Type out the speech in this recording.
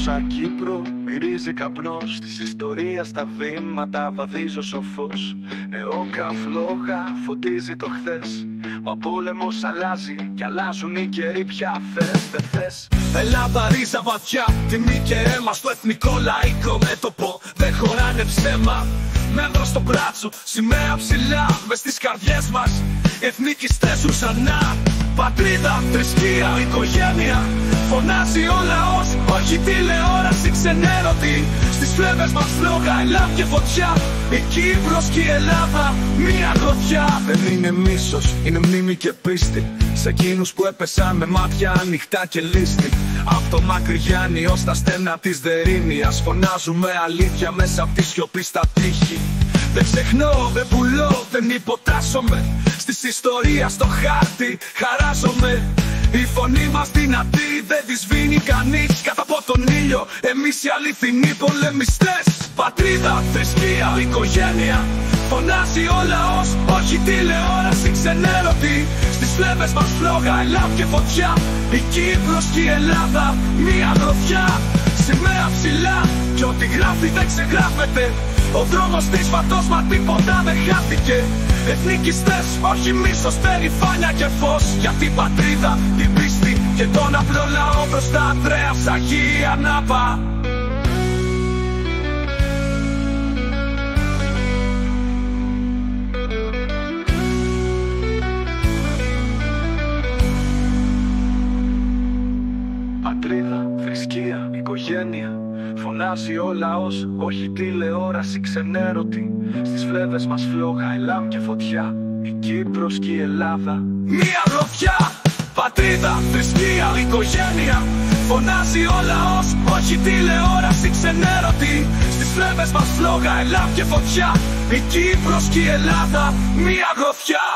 Σαν Κύπρο μυρίζει καπνός, της ιστορίας τα βήματα βαδίζω σοφός. Εώκα φλόγα φωτίζει το χθες, μα ο πόλεμος αλλάζει κι αλλάζουν οι καιροί πια. Θες, δεν θες. Ελλάδα ρίζα βαθιά, τιμή και αίμα στο εθνικό λαϊκό μέτωπο. Δεν χωράνε ψέμα, μέτρο στο μπράτσο, σημαία ψηλά μες στις καρδιές μας. Εθνικιστές ζουν ξανά, πατρίδα, θρησκεία, οικογένεια. Φωνάζει ο λαός, όχι τηλεόραση ξενέρωτη. Στις φλέβες μας φλόγα, ελάμ και φωτιά. Η Κύπρος και η Ελλάδα, μία γροθιά. Δεν είναι μίσος, είναι μνήμη και πίστη σε εκείνους που έπεσαν με μάτια ανοιχτά και λίστη. Απ' το μακριγιάνι ως τα στένα της Δερίνιας φωνάζουμε αλήθεια μέσα απ' τη σιωπή στα τείχη. Δεν ξεχνώ, δεν πουλώ, δεν υποτάσσομαι. Στις ιστορίες στο χάρτη χαράζομαι. Η φωνή μας δυνατή, δεν τη σβήνει κανείς. Κάτω από τον ήλιο, εμείς οι αληθινοί πολεμιστές. Πατρίδα, θρησκεία, οικογένεια. Φωνάζει ο λαός, όχι τηλεόραση ξενέρωτη. Στις φλέβες μας φλόγα, ελάμ και φωτιά. Η Κύπρος και η Ελλάδα, μία γροθιά. Σημαία ψηλά, κι ό,τι γράφει δεν ξεγράφεται. Ο δρόμος της φατός, μα τίποτα δεν χάθηκε. Εθνικιστές, όχι μίσος, περηφάνεια και φως. Για την πατρίδα, την πίστη και τον απλό λαό μπροστά Ανδρέας Αγία Νάπα. Πατρίδα, θρησκεία, οικογένεια. Φωνάζει ο λαός, όχι τηλεόραση ξενέρωτη. Στις φλέβες μας φλόγα, ελάμ και φωτιά. Η Κύπρος και η Ελλάδα, μία γροθιά. Πατρίδα, θρησκεία, οικογένεια. Φωνάζει ο λαός, όχι τηλεόραση ξενέρωτη. Στις φλέβες μας φλόγα, ελάμ και φωτιά. Η Κύπρος και η Ελλάδα, μία γροθιά.